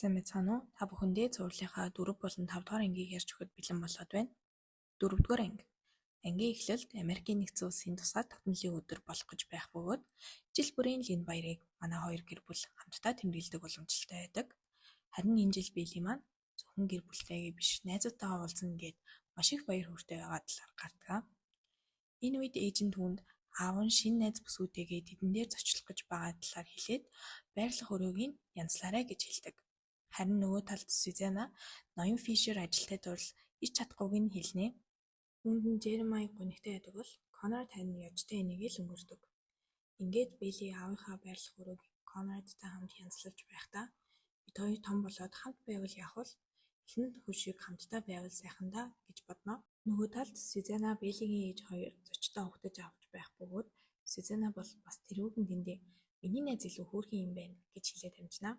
Сайн байцгаана уу? Та бүхэндээ зурглалынхаа 4 болон 5 дугаар ангийг ярьж өгөхөд бэлэн болоод байна. 4 дугаар анги. Ангийн эхлэлд Америкийн нэгдсэн улсын тусгай тогтнолын өдөр болох гэж байх бөгөөд жил бүрийн линд баярыг манай хоёр гэр бүл хамтдаа тэмдэглэдэг уламжлалтай байдаг. Харин энэ жил биелийн маань зөвхөн гэр бүлтэйгээ биш найзуудтайгаа уулзна гэд маш их баяр хөөртэй байгаа талаар гардаг. Энэ үед ээж нь түүнд аав нь шинэ найз бүсгүйтэйгээ тэдэн дээр зочлох гэж байгаа талаар хэлээд байрлах өрөөгийг янзлаарай гэж хэлдэг. Харин нөгөө талд Сюзанна ноён Фишер ажилтай тул ич чадахгүйг нь хэлнэ. Үүнд нь Жеремай гонигтай байдаг бол Конрад харин ёжтой энийг л өнгөрдөг. Ингээд Белли аавынхаа байрлах өрөөг Конрадтай хамт янзлуулж байхдаа бид хоёр том болоод хамт байвал яах вэ? Эхнэр нөхөр шиг хамтдаа байвал сайхан даа гэж бодно. Нөгөө талд Сюзанна Беллигийн ээж хоёр зочдоо угтаж авч байх бөгөөд Сюзанна бол бас тэрүүхэн тэндээ миний найз илүү хөөрхөн юм байна гэж хэлээд амжина.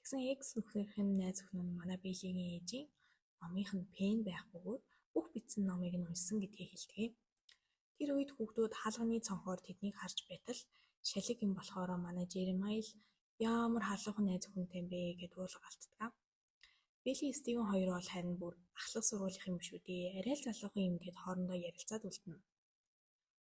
Тэгсэн экс нөхрийнх нь найз охин нь манай Беллигийн ээжийн номынх нь пен байх бөгөөд бүх бичсэн номыг нь уншсан гэдгийг хэлдэг. Тэр үед хүүхдүүд хаалганы цонхоор тэднийг харж байтал шалиг юм болохоор манай Жеремай л ямар халуухан найз охинтой юм бэ гэд уулга алддаг. Белли Стивен хоёр бол харин бүр ахлах сургуулийнх юм шүү дээ. Арай л залуухан юм гэд хоорондоо ярилцаад үлдэнэ.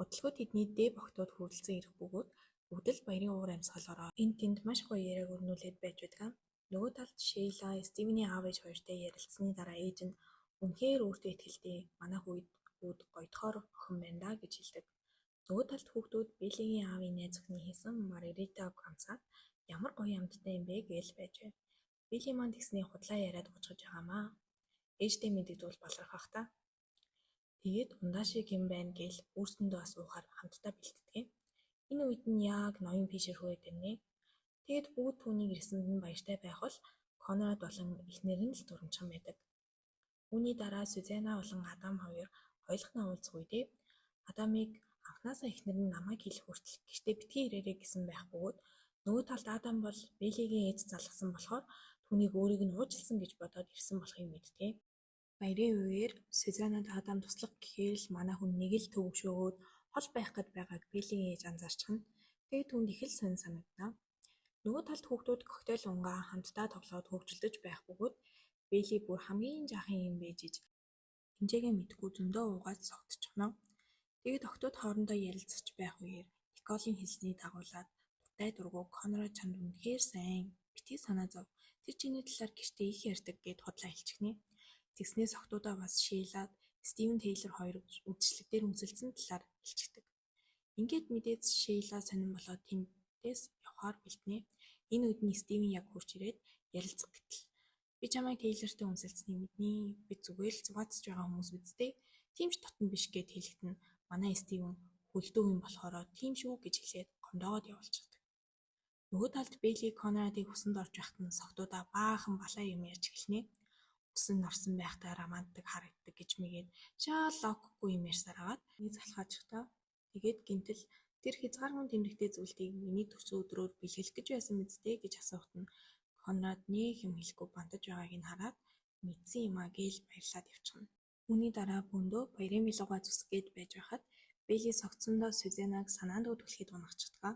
Удалгүй тэдний дээ богтоод хүрэлцэн ирэх бөгөөд бүгд л баярын уур амьсгалаараа энд тэнд маш гоё яриаг өрнүүлээд байж байдаг. Нөгөө талд Шейла Стивений аав ээж хоёртой ярилцсаны дараа ээж нь үнэхээр өөртөө итгэлтэй манай хүүхэд гоёдохоор охин байна да гэж хэлдэг. Нөгөө талд хүүхдүүд Беллигийн аавын найз охины хийсэн Маргаритаг амсаад ямар гоё амттай юм бэ гэж байж байна. Белли маань тэгсний худлаа яриад гучгаж байгаамаа. Ээжтэй мэдэгдвэл балархах та. Тэгээд ундаа шиг юм байна гэл өөрсөндөө бас уухаар хамтдаа бэлтгэдэг. Энэ үед нь яг ноён Фишер хөөд ирнэ. Тэгээд бүгд түүнийг ирсэнд нь баяртай байх бол Конрад болон эхнэр нь л дурамчхан байдаг. Үүний дараа Сюзанна болон Адам хоёр хоёулахнаа уулзах үедээ Адамыг анхнаасаа эхнэр нь намайг хэлэх хүртэл гэртээ битгий ирээрэй гэсэн байх бөгөөд нөгөө талд Адам бол Беллигийн ээж залгасан болохоор түүнийг өөрийг нь уучлсан гэж бодоод ирсэн болохыг мэддэг. Баярын үеэр Сюзаннад Адам туслах гэхээр л манай хүн нэг л төвөгшөөгөөд хол байх гээд байгааг Беллигийн ээж анзаарчихна. Тэгээд түүнд их л сонь санагдана. Нөгөө талд хүүхдүүд коктейл унгаа хамтдаа тоглоод хөвгөлдөж байх бөгөөд Белли бүр хамгийн жаахан юм байж иж хэмжээгээ мэдгүй зөндөө уугаад согтчихно. Тэгээд октод хоорондоо ярилцаж байх үеэр Николийн хэлсний дагуулад дуртай дургу Конрад чанд үнэхээр сайн битгий санаа зов. Тэр чиний талаар гэртээ их ярьдаг гэд худлаа хэлчихнэ. Тэгснээс октодоо бас Шейлад Стивен Тейлор хоёр үдшилтээр үнсэлсэн талаар хэлчихдэг. Ингээд мэдээж Шейла сонирн болоод тэндээс явахаар бэлтнэ. Энэ үед нь Стивен яг хурж ирээд ярилцах гэтэл би чамайг Тейлортэй үнсэлснийг мэднэ. Би зүгээр л зугаацж байгаа хүмүүс үсттэй. Тийм ч дотн биш гэд хэлэхэд нь манай Стивен хөлдөө юм болохоро тийм шүү гэж хэлээд гомдоогоод явуулчихдаг. Нөгөө талд Белли Конрадыг усанд орж байхад нь согтуудаа баахан балаа юм ярьж эхэлнэ. Усан орсон байхдаа романтик харагддаг гэж мэгээд шал логикгүй юм ярьсаар агаад нэг залхаачихтаа. Тэгээд гинтэл тэр хязгааргүй тэмдэгтэй зүйлийг миний төрсөн өдрөөр бэлгэлэх гэж байсан мэт гэж асуухт нь Конрад нэг юм хэлэхгүй бантаж байгааг нь хараад мэдсэн юм аа гээл баярлаад явчихна. Үүний дараа бөндөө баярын мэлуугаа зүсгээд байж байхад Белли согтсондоо Сюзаннаг санаандөө түлхээд унагчдаг.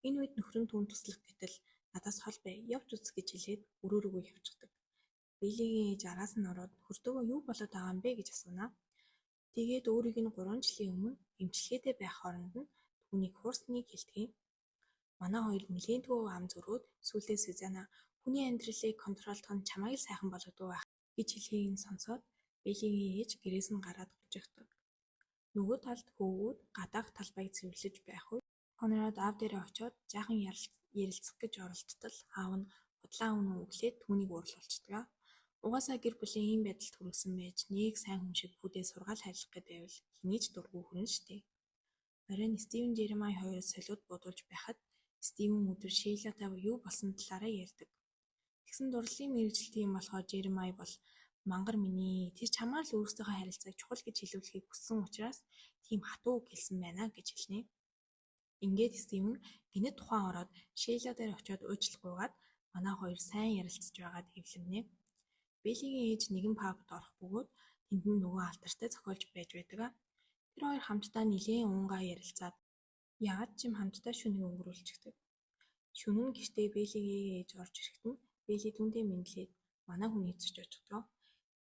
Энэ үед нөхөр нь түүнд туслах гэтэл надаас хол бай, явж үз гэж хэлээд өрөөрөөгөө явчихдаг. Беллигийн ээж араас нь ороод нөхөртөөгөө юу болоод байгаа юм бэ гэж асууна. Тэгээд өөрийг нь 3 жилийн өмнө эмчилгээтэй байх хооронд нь түүнийг хуурсныг хэлдэг. Манай хоёр нэлээд төвөө ам зөрөөд сүүлдээ Сюзанна хүний амьдралыг контролдох нь чамайг л сайхан болгодог байх гэж хэлхийг нь сонсоод Беллигийн ээж гэрээс нь гараад гужигдаг. Нөгөө талд хөвгүүд гадаах талбайг цэвэрлэж байх үед Конрад аав дээрээ очиод жаахан ярилцах гэж оролдтол аав нь худлаа үнэн өглээд түүнийг уурлуулчихдаг. Угаасаа гэр бүлийн ийм байдалд хүргэсэн байж нэг сайн хүн шиг хүүдээ сургаал хайрлах гээд байвал хэний ч дургүй хүрнэ штэ. Оройн Стивен Жеремай хоёроос солиуд бодуулж байхад Стивен өдөр Шейлатай юу болсон талаараа ярьдаг. Тэгсэн дурлалын мэргэжилтийн юм болохоор Жеремай бол мангар миний тэр чамаар л өөрсдийнхөө харилцааг чухал гэж хэлүүлэхийг хүссэн учраас тийм хатуу гэлсэн байна гэж хэлнэ. Ингээд Стивен гинэт тухайн ороод Шейла дээр очиод уучлахгүйгээд манай хоёр сайн ярилцаж байгаад эвлэмнэ. Беллигийн ээж нэгэн пабд орох бөгөөд тэнд нь нөгөө алдартай зохиолч байж байдаг. Тэр хоёр хамтдаа нэлээд уунгаа ярилцаад яагаад ч юм хамтдаа шөнөгийг өнгөрүүлчихдэг. Шөнө нь гэртээ Беллигийн ээж орж ирэхэд нь Билли түндээ мэдлээд манай хүн эзэж очихдоо.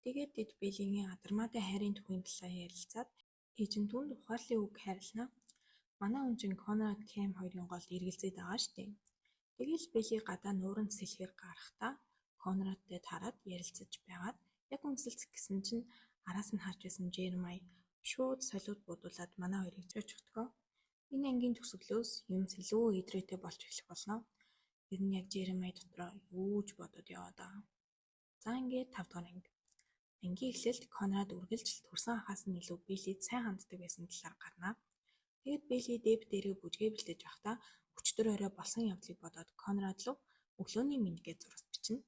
Тэгээд тэд Билигийн адармаатай хайрын түүхийн талаар ярилцаад эзэн түнд ухаарлын үг хайрлана. Манай хүн Конрад Кэм хоёрын голд эргэлзээд байгаа штеп. Тэгэл Билли гадаа нууран сэлхээр гарахдаа Конрадтай тараад ярилцаж байгаад яг үнсэлцэх гэсэн чинь араас нь харж байсан Жеремай шууд солиуд будуулаад манай хоёрыг зөөчихдгөө. Энэ ангийн төгсгөлөөс юм илүү идрээтэй болж эхлэх болно. Ер нь яг Жеремай дотроо юу ч бодоод яваа даа. За ингээд 5 дахь анги. Ангийн эхлэлд Конрад үргэлж төрсөн ахаас нь илүү Биллид сайн ханддаг байсан талаар гарна. Тэгэд Билли дэв дээрээ бүжгээ бэлдэж байхдаа өчтөр орой болсон явдлыг бодоод Конрад руу өглөөний мэнд гэж зураг бичнэ.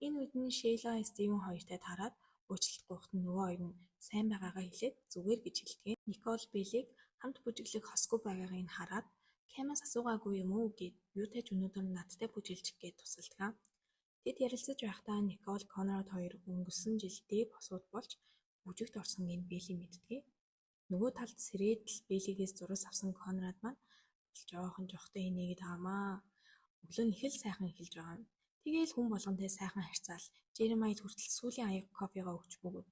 Энэ үед нь Шейла Стивен хоёртай тараад уучлалт гуйхад нь нөгөө хоёр нь сайн байгаагаа хэлээд зүгээр гэж хэлдэг. Никол Биллиг хамт бүжиглэх хосгүй байгаагийг хараад Кэмээс асуугаагүй юм уу гэд юутай ч өнөөдөр надтай бүжиглчих гээд тусалдаг. Тэд ярилцаж байхдаа Никол Конрад хоёр өнгөрсөн жил дэв босууд болж бүжигт орсон гэж Билли мэддэг. Нөгөө талд сэрээд Биллигээс зураг авсан Конрад маань жоохон жохтой инээгээд хаамаа. Өглөө нь их л сайхан эхэлж байгаа юм. Тэгээл хүн болгонтэй сайхан харьцаал Жеремайд хүртэл сүүлийн аяг кофегаа өгч бөгөөд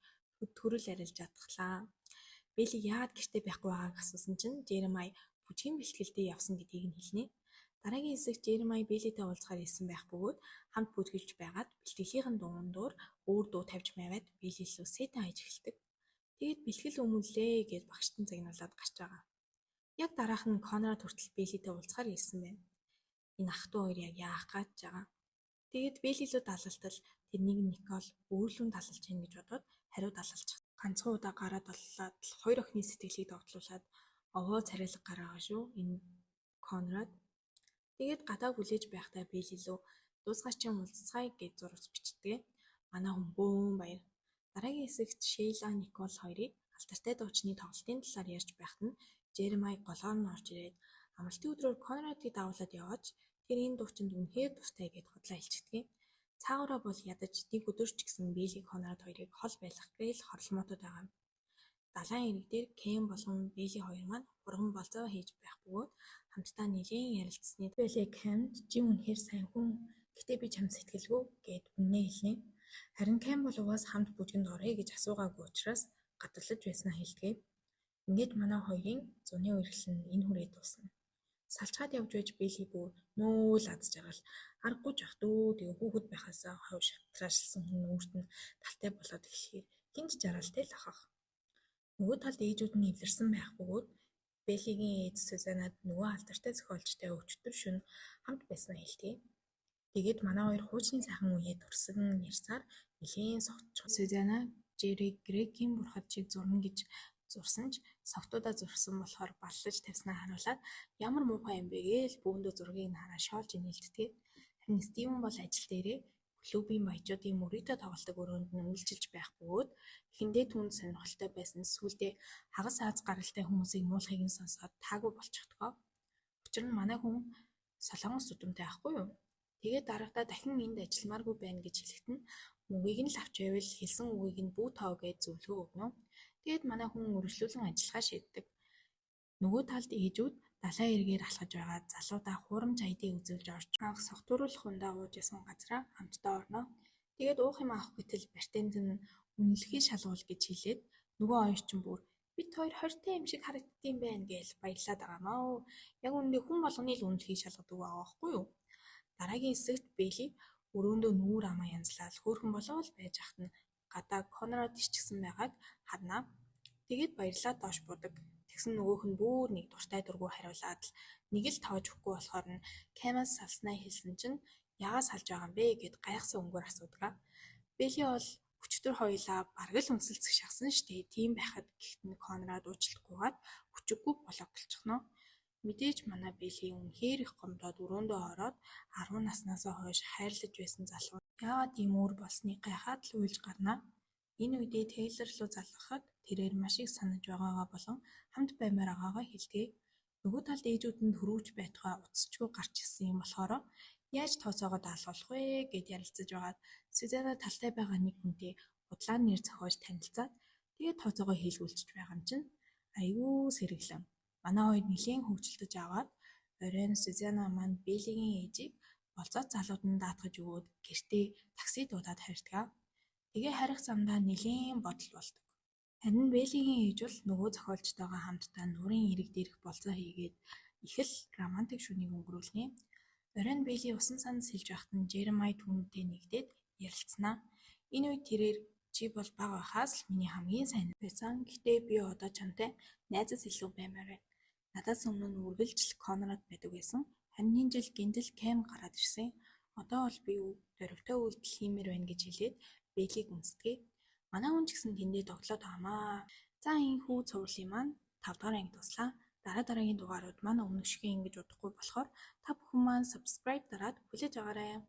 төрөл арилж чадхлаа. Билли яагаад гэртээ байхгүй байгааг асуусан чинь Жеремай бүжгийн бэлтгэлдээ явсан гэдгийг нь хэлнэ. Дараагийн хэсэгт Жеремай Биллитэй уулзахаар ирсэн байх бөгөөд хамт бүжгэлж байгаад бэлтгэлийн дундуур өөр дуу тавьж байгаад Билли лөө сэтэн хайж эхэлдэг. Тэгээд бэлтгэл өмүүлээ гэж багштан загнуулаад гарч байгаа. Яг дараах нь Конрад хүртэл Биллитэй уулзахаар ирсэн байна. Энэ ах トゥ хоёр яг яах гэж байгаа. Тэгээд Билли лөө далалтал тэрнийг Никол өөрлөн далалж гин гэж бодоод хариу далалчих. Ганцхан удаа гараад боллоод хоёр охины сэтгэлийг тогтлуулад овоо царайлаг гараагаа шүү энэ Конрад. Тэгээд гадаа хүлээж байхдаа Билли лөө дуусгаачин уулзцай гэж зурагч бичдэг. Манай хүн бөөн баяр. Дараагийн хэсэгт Шейла Никол хоёрыг алтартай дуучны тоглолтын талаар ярьж байхад нь Жеремай голоор нь орж ирээд амралтын өдрөөр Конрадыг дагуулад яваач тэр энэ дуучинд үнэхээр дуртай гэж худлаа хэлчихдэг. Цаагаараа бол ядаж нэг өдөр ч гэсэн Билли Конрад хоёрыг хол байлгах гээл хорломотод байгаа юм. Далайн ирэг дээр Кэм болон Билли хоёр маань хурган болзоо хийж байх бөгөөд хамтдаа нэлийн ярилцсны Билли Кэмд чи үнэхээр сайн хүн. Гэтэ би чамд сэтгэлгүй гэд үннээ хэлнэ. Харин Кэм бол угаас хамт бүжгэнд оръё гэж асуугаагүй учраас гадарлаж байснаа хэлдэг. Ингээд манай хоёрын зуны үргэлжлэл нь энэ хүрээ дуусна. Салчгаад явж байж Билли бүр нөөл аз жаргал аргагүй жах дөө тэгээ хүүхэд байхаасаа хойш шатраашлсан хүн өөрт нь талтай болоод эхлэхээр хинж жаргалтай л ахах. Нөгөө талд ээжүүд нь эвлэрсэн байх бөгөөд Билигийн ээж Сюзанад нөгөө алдартай зохиолчтой өчтөр шөнө хамт байснаа хэлдэг. Тэгээд манай хоёр хуучны сайхан үеэ турсан ярьсаар нэлийн согтчих. Сюзана Жерри Грегийн бурхад шиг зурна гэж зурсан ч согтуудаа зурсан болохоор баллаж тавьснаа харуулад ямар муухай юм бэ гээл бөөндөө зургийг нь хараа шоолж инээлддэг. Харин Стивен бол ажил дээрээ клубын баячуудын мөрөдө тоглолтог өрөөнд нь үйлчилж байх бөгөөд эхэндээ түнд сонирхолтой байсан сүүлдээ хагас аз гаралтай хүмүүсийг муулахыг нь сонсоод таагүй болчихдгоо. Учир нь манай хүн солонгос удамтай байхгүй юу? Тэгээд дараагадаа дахин энд ажилламааргүй байна гэж хэлэхэд нь мөнгийг нь л авч байвал хэлсэн үгийг нь бүү тоо гэж зөвлөгөө өгнө. Тэгээд манай хүн үргэлжлүүлэн ажиллахаа шийддэг. Нөгөө талд ээжүүд далайн эргээр алхаж байгаа залуудаа хуурамч айдыг үзүүлж орж анх согтууруулах ундаа ууж ясан газараа хамтдаа орно. Тэгээд уух юм авах гэтэл Бартенд нь үнэлэхий шалгуул гэж хэлээд нөгөө хоёр ч бүр бит хоёр хортой юм шиг харагддсан байна гэж баярлаад байгаамаа. Яг үүндээ хүн болгоны л үнэлэхий шалгадаг байгаа байхгүй юу? Дараагийн хэсэгт Билли өрөөндөө нүүр амаа янзлаад хөөрхөн болоод байж ахт нь гадаа Конрад ичгсэн байгааг харна. Тэгээд баярлаад доош будаг. Тэгсэн нөгөөх нь бүр нэг дуртай дургу хариулаад л нэг л тоож өгөхгүй болохоор нь Кэмээс салснаа хэлсэн чинь яагаад салж байгаа юм бэ гэд гайхсан өнгөөр асуудаг. Билли бол өчтөр хоёлаа бараг л үнсэлцэх шахсан штэ. Тийм байхад гэхдээ Конрад уучлахгүйгээд хүчиггүй болоо гэлчихнө. Мэдээж манай Билли үнэхээр их гомдоод өрөөндөө ороод 10 наснаасаа хойш хайрлаж байсан залуу. Яагаад ийм өөр болсныг гайхаад л уйлж гарна. Энэ үедээ Тейлор руу залгахад тэрээр маш их санаж байгаагаа болон хамт баймаар байгаагаа хэлдэг. Нөгөө талд ээжүүд нь төрүүж байтугай уцчгүй гарч ирсэн юм болохоор яаж тооцоогоо даалгуулах вэ гэд ярилцаж байгаад Сюзана талтай байгаа нэг хүнтэй удлаан нэр зохиож танилцаад тэгээд тооцоогоо хийлгүүлчих байгаа юм чинь айгүй сэргэлэн. Манай хоёр нэлийн хөвгөлдөж аваад оройн Сюзана маань Биллигийн ээжийг Болцоод залууд нь даатгаж өгөөд гэртээ такси дуудаад харьдаг. Тэгээ харих замдаа нэлийн бодол болдог. Харин Беллигийн ээж бол нөгөө зохиолчтойгоо хамтдаа нуурын ирэг дээрх болцоо хийгээд их л романтик шөнийг өнгөрүүлнэ. Оройн Белли усан санд сэлж байхад нь Жеремай түүнтэй нэгдээд ярилцсанаа. Энэ үед тэрээр чи бол бага байхаас л миний хамгийн сайн байсан. Гэхдээ би одоо чамтай найзаас илүү баймаар байна. Надаас өмнө нь үргэлжил Конрад байдаг байсан. Харин энэ жил гинтэл Кэм гараад ирсэн. Одоо бол би дөрвтэй үйлдэл хиймээр байна гэж хэлээд Беллиг үнсдэгэ. Манай хүн ч гэсэн тэндээ тоглоод байгаамаа. За энэ хүү цувралын маань 5 дахь анги туслаа. Дараагийн дугаарууд маань өмнө шиг ингэж удахгүй болохоор та бүхэн маань subscribe дараад хүлээж аваарай.